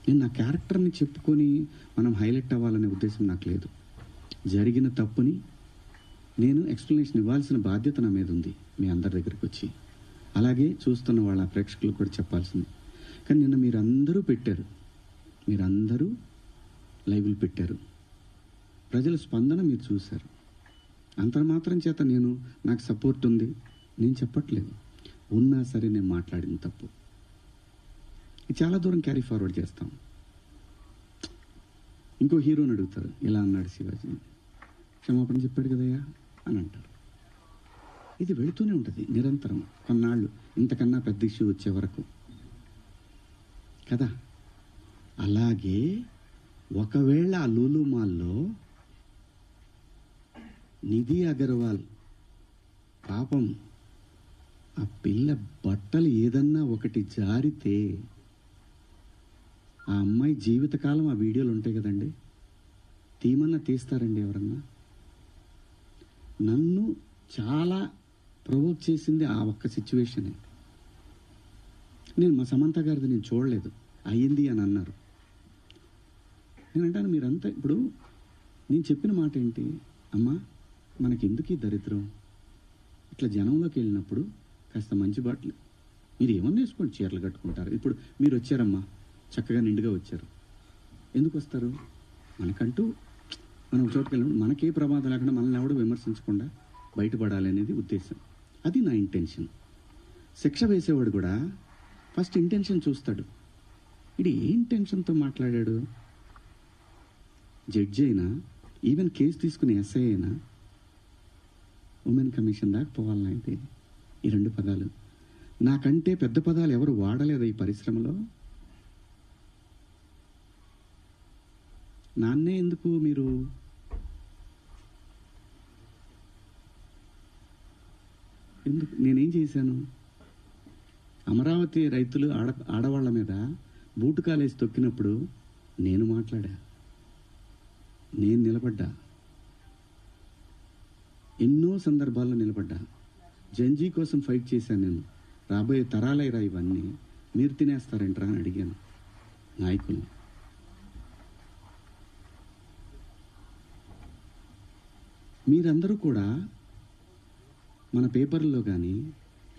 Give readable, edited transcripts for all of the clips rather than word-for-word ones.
నేను నా క్యారెక్టర్ని చెప్పుకొని మనం హైలైట్ అవ్వాలనే ఉద్దేశం నాకు లేదు. జరిగిన తప్పుని నేను ఎక్స్ప్లెనేషన్ ఇవ్వాల్సిన బాధ్యత నా మీద ఉంది మీ అందరి దగ్గరికి వచ్చి. అలాగే చూస్తున్న వాళ్ళ ప్రేక్షకులు కూడా చెప్పాల్సింది. కానీ నిన్న మీరందరూ లైవ్లు పెట్టారు. ప్రజల స్పందన మీరు చూశారు. అంత మాత్రం చేత నాకు సపోర్ట్ ఉంది నేను చెప్పట్లేదు. ఉన్నా సరే నేను మాట్లాడిన తప్పు ఇది చాలా దూరం క్యారీ ఫార్వర్డ్ చేస్తాం. ఇంకో హీరోని అడుగుతారు, ఇలా అన్నాడు శివాజీ, క్షమాపణ చెప్పాడు కదయ్యా అని అంటారు. ఇది వెళుతూనే ఉంటుంది నిరంతరం, కొన్నాళ్ళు ఇంతకన్నా పెద్ద ఇష్యూ వచ్చే వరకు కదా. అలాగే ఒకవేళ ఆ లూలు మాల్లో నిధి అగర్వాల్ పాపం ఆ పిల్ల బట్టలు ఏదన్నా ఒకటి జారితే ఆ అమ్మాయి జీవితకాలం ఆ వీడియోలు ఉంటాయి కదండి, తీమన్నా తీస్తారండి ఎవరన్నా? నన్ను చాలా ప్రొవోక్ చేసింది ఆ ఒక్క సిచ్యువేషనే. నేను మా సమంత గారిది నేను చూడలేదు, అయ్యింది అని అన్నారు. నేనంటాను మీరంతా ఇప్పుడు నేను చెప్పిన మాట ఏంటి, అమ్మా మనకెందుకు ఈ దరిద్రం, ఇట్లా జనంలోకి వెళ్ళినప్పుడు కాస్త మంచి బట్టలు మీరు ఏమన్నా వేసుకోండి, చీరలు కట్టుకుంటారు. ఇప్పుడు మీరు వచ్చారమ్మా, చక్కగా నిండుగా వచ్చారు. ఎందుకు వస్తారు? మనకంటూ మనం ఒక చోటుకి వెళ్ళినప్పుడు మనకే ప్రమాదం లేకుండా మనల్ని ఎవడు విమర్శించకుండా బయటపడాలి అనేది ఉద్దేశం. అది నా ఇంటెన్షన్. శిక్ష వేసేవాడు కూడా ఫస్ట్ ఇంటెన్షన్ చూస్తాడు. ఇది ఏ ఇంటెన్షన్తో మాట్లాడాడు? జడ్జి అయినా, ఈవెన్ కేసు తీసుకునే ఎస్ఐ అయినా ఉమెన్ కమిషన్ దాకా పోవాలన్నా అయితే ఈ 2 పదాలు నాకంటే పెద్ద పదాలు ఎవరు వాడలేదు ఈ పరిశ్రమలో. నాన్నే ఎందుకు మీరు నేనేం చేశాను? అమరావతి రైతులు ఆడవాళ్ల మీద బూటు కాలేసి తొక్కినప్పుడు నేను మాట్లాడా, నేను నిలబడ్డా, ఎన్నో సందర్భాల్లో నిలబడ్డా. జంజీ కోసం ఫైట్ చేశాను నేను. రాబోయే తరాలైరా ఇవన్నీ, మీరు తినేస్తారంటరా అని అడిగాను నాయకుల్ని. మీరందరూ కూడా మన పేపర్లో కానీ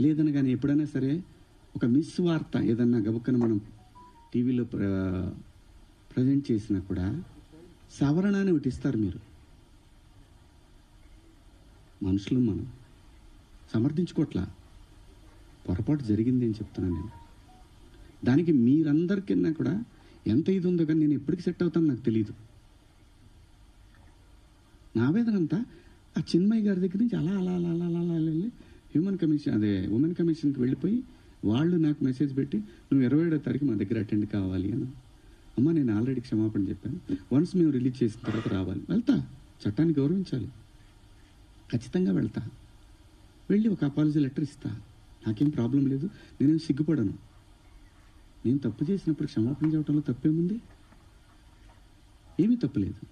లేదని కానీ ఎప్పుడైనా సరే ఒక మిస్ వార్త ఏదన్నా గబుక్కన మనం టీవీలో ప్రజెంట్ చేసినా కూడా సవరణ అని ఒకటి ఇస్తారు. మీరు మనుషులు, మనం సమర్థించుకోవట్లా, పొరపాటు జరిగింది అని చెప్తున్నాను నేను. దానికి మీరందరికన్నా కూడా ఎంత ఇది ఉందో కానీ నేను ఎప్పటికి సెట్ అవుతాను నాకు తెలియదు. నా వేదనంతా ఆ చిన్మయ్య గారి దగ్గర నుంచి అలా అలా అలా అలా అలా వెళ్ళి ఉమెన్ కమిషన్కి వెళ్ళిపోయి వాళ్ళు నాకు మెసేజ్ పెట్టి నువ్వు 27వ తారీఖు మా దగ్గర అటెండ్ కావాలి అని. అమ్మ నేను ఆల్రెడీ క్షమాపణ చెప్పాను, వన్స్ మేము రిలీజ్ చేసిన తర్వాత రావాలి. వెళ్తా, చట్టాన్ని గౌరవించాలి, ఖచ్చితంగా వెళ్తా. వెళ్ళి ఒక అపాలజీ లెటర్ ఇస్తా, నాకేం ప్రాబ్లం లేదు, నేనేం సిగ్గుపడను. నేను తప్పు చేసినప్పుడు క్షమాపణ చెప్పడంలో తప్పేముంది? ఏమీ తప్పులేదు.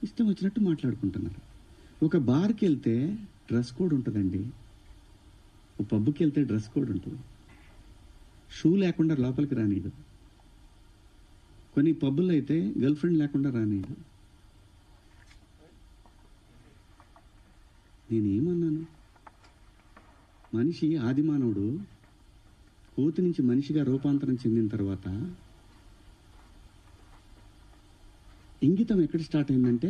ఇష్టం వచ్చినట్టు మాట్లాడుకుంటున్నారు. ఒక బార్కి వెళ్తే డ్రెస్ కోడ్ ఉంటుందండి, ఒక పబ్కి వెళ్తే డ్రెస్ కోడ్ ఉంటుంది. షూ లేకుండా లోపలికి రానీయడు. కొన్ని పబ్బుల్లో అయితే గర్ల్ ఫ్రెండ్ లేకుండా రానీయడు. నేనేమన్నాను? మనిషి ఆదిమానవుడు కోతి నుంచి మనిషిగా రూపాంతరం చెందిన తర్వాత ఇంగితం ఎక్కడ స్టార్ట్ అయిందంటే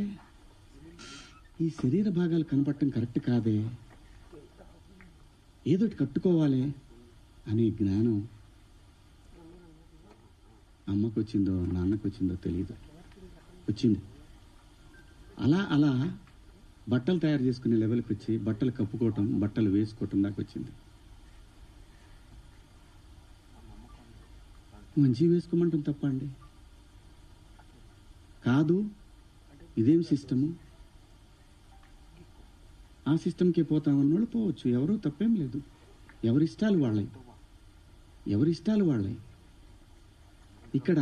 ఈ శరీర భాగాలు కనపడటం కరెక్ట్ కాదే, ఏదోటి కట్టుకోవాలి అనే జ్ఞానం అమ్మకు వచ్చిందో నాన్నకు వచ్చిందో తెలియదు, వచ్చింది. అలా అలా బట్టలు తయారు చేసుకునే లెవెల్కి వచ్చి బట్టలు కప్పుకోవటం, బట్టలు వేసుకోవటం దాకా వచ్చింది. మంచి వేసుకోమంటాం తప్ప అండి? కాదు, ఇదేం సిస్టము, ఆ సిస్టమ్కే పోతామన్న వాళ్ళు పోవచ్చు, ఎవరో తప్పేం లేదు. ఎవరిష్టాలు వాళ్ళవి. ఇక్కడ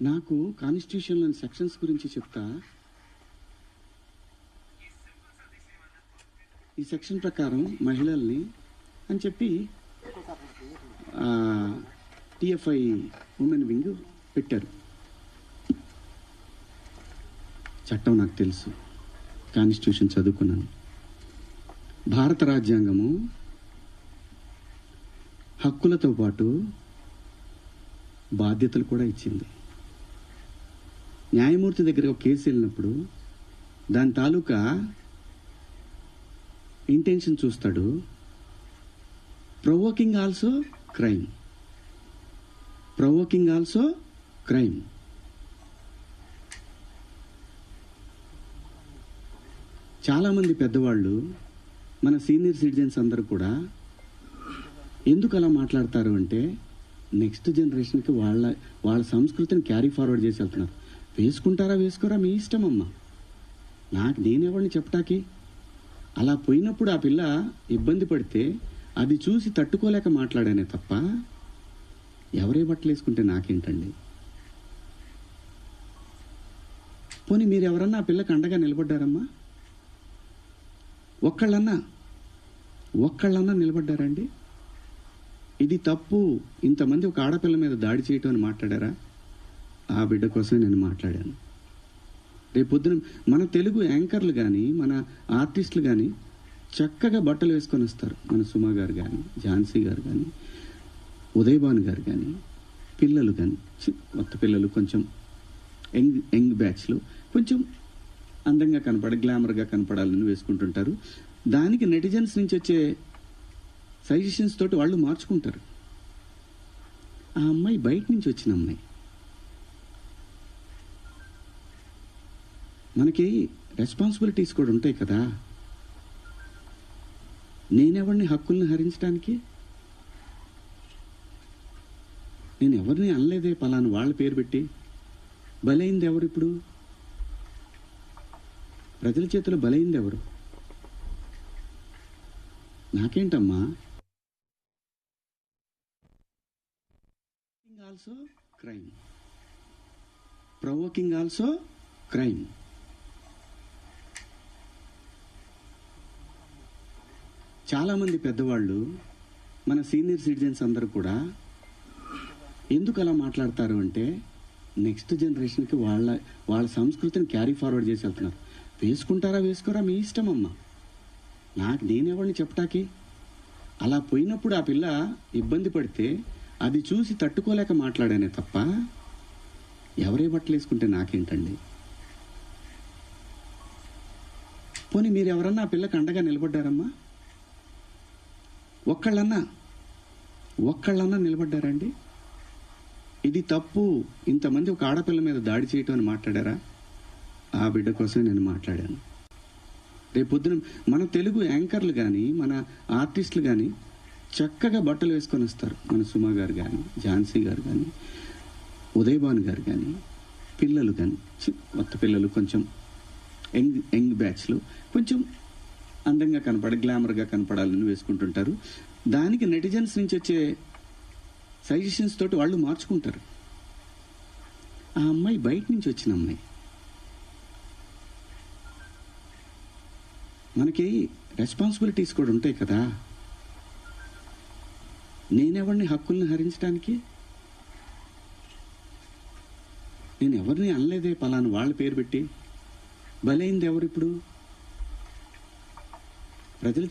నాకు కాన్స్టిట్యూషన్లోని సెక్షన్స్ గురించి చెప్తా. ఈ సెక్షన్ ప్రకారం మహిళల్ని అని చెప్పి టిఎఫ్ఐ ఉమెన్ వింగ్ పెట్టారు. చట్టం నాకు తెలుసు, కాన్స్టిట్యూషన్ చదువుకున్నాను. భారత రాజ్యాంగము హక్కులతో పాటు బాధ్యతలు కూడా ఇచ్చింది. న్యాయమూర్తి దగ్గర ఒక కేసు వెళ్ళినప్పుడు దాని తాలూకా ఇంటెన్షన్ చూస్తాడు. Provoking also crime, provoking also crime. చాలామంది పెద్దవాళ్ళు, మన సీనియర్ సిటిజన్స్ అందరూ కూడా ఎందుకు అలా మాట్లాడతారు అంటే, నెక్స్ట్ జనరేషన్కి వాళ్ళ సంస్కృతిని క్యారీ ఫార్వర్డ్ చేసి వెళ్తున్నారు. వేసుకుంటారా వేసుకోరా మీ ఇష్టం అమ్మా, నేనెవరిని చెప్పటానికి. అలా పోయినప్పుడు ఆ పిల్ల ఇబ్బంది పడితే అది చూసి తట్టుకోలేక మాట్లాడానే తప్ప ఎవరే బట్టలు వేసుకుంటే నాకేంటండి. పోనీ మీరు ఎవరన్నా ఆ పిల్లకి అండగా నిలబడ్డారమ్మా? ఒక్కళ్ళన్నా నిలబడ్డారండి? ఇది తప్పు, ఇంతమంది ఒక ఆడపిల్ల మీద దాడి చేయటం అని మాట్లాడారా? ఆ బిడ్డ కోసమే నేను మాట్లాడాను. రేపొద్దున మన తెలుగు యాంకర్లు కానీ, మన ఆర్టిస్టులు కానీ చక్కగా బట్టలు వేసుకొని వస్తారు. మన సుమా గారు కానీ, ఝాన్సీ గారు కానీ, ఉదయభాను గారు కానీ, పిల్లలు కానీ, కొత్త పిల్లలు కొంచెం యంగ్ బ్యాచ్లు కొంచెం అందంగా గ్లామర్గా కనపడాలని వేసుకుంటుంటారు. దానికి నెటిజన్స్ నుంచి వచ్చే సజెషన్స్ తోటి వాళ్ళు మార్చుకుంటారు. ఆ అమ్మాయి బయట నుంచి వచ్చిన అమ్మాయి. మనకి రెస్పాన్సిబిలిటీస్ కూడా ఉంటాయి కదా. నేనెవరిని హక్కుల్ని హరించడానికి? నేను ఎవరిని అనలేదే పలాను వాళ్ళ పేరు పెట్టి. బలైంది ఎవరు? ఇప్పుడు ప్రజల చేతిలో బలైంది ఎవరు? నాకేంటమ్మా. Also crime, provoking also crime. చాలామంది పెద్దవాళ్ళు, మన సీనియర్ సిటిజన్స్ అందరూ కూడా ఎందుకు అలా మాట్లాడతారు అంటే, నెక్స్ట్ జనరేషన్కి వాళ్ళ సంస్కృతిని క్యారీ ఫార్వర్డ్ చేసి వెళ్తున్నారు. వేసుకుంటారా వేసుకోరా మీ ఇష్టం అమ్మా, నేనెవరిని చెప్పటానికి. అలా పోయినప్పుడు ఆ పిల్ల ఇబ్బంది పడితే అది చూసి తట్టుకోలేక మాట్లాడానే తప్ప ఎవరే బట్టలు వేసుకుంటే నాకేంటండి. పోనీ మీరు ఎవరన్నా ఆ పిల్లకి అండగా నిలబడ్డారమ్మా? ఒక్కళ్ళన్నా నిలబడ్డారండి? ఇది తప్పు, ఇంతమంది ఒక ఆడపిల్ల మీద దాడి చేయటం అని మాట్లాడారా? ఆ బిడ్డ కోసమే నేను మాట్లాడాను. రేపొద్దున మన తెలుగు యాంకర్లు కానీ, మన ఆర్టిస్టులు కానీ చక్కగా బట్టలు వేసుకొని వస్తారు. మన సుమా గారు కానీ, ఝాన్సీ గారు కానీ, ఉదయభాను గారు కానీ, పిల్లలు కానీ, కొత్త పిల్లలు కొంచెం యంగ్ బ్యాచ్లు కొంచెం అందంగా గ్లామర్గా కనపడాలని వేసుకుంటుంటారు. దానికి నెటిజన్స్ నుంచి వచ్చే సజెషన్స్ తోటి వాళ్ళు మార్చుకుంటారు. ఆ అమ్మాయి బయట నుంచి వచ్చిన అమ్మాయి. మనకి రెస్పాన్సిబిలిటీస్ కూడా ఉంటాయి కదా. నేనెవరిని హక్కుల్ని హరించడానికి? నేను ఎవరిని అనలేదే పలాను వాళ్ళ పేరు పెట్టి. బలైంది ఎవరు? ఇప్పుడు ప్రజల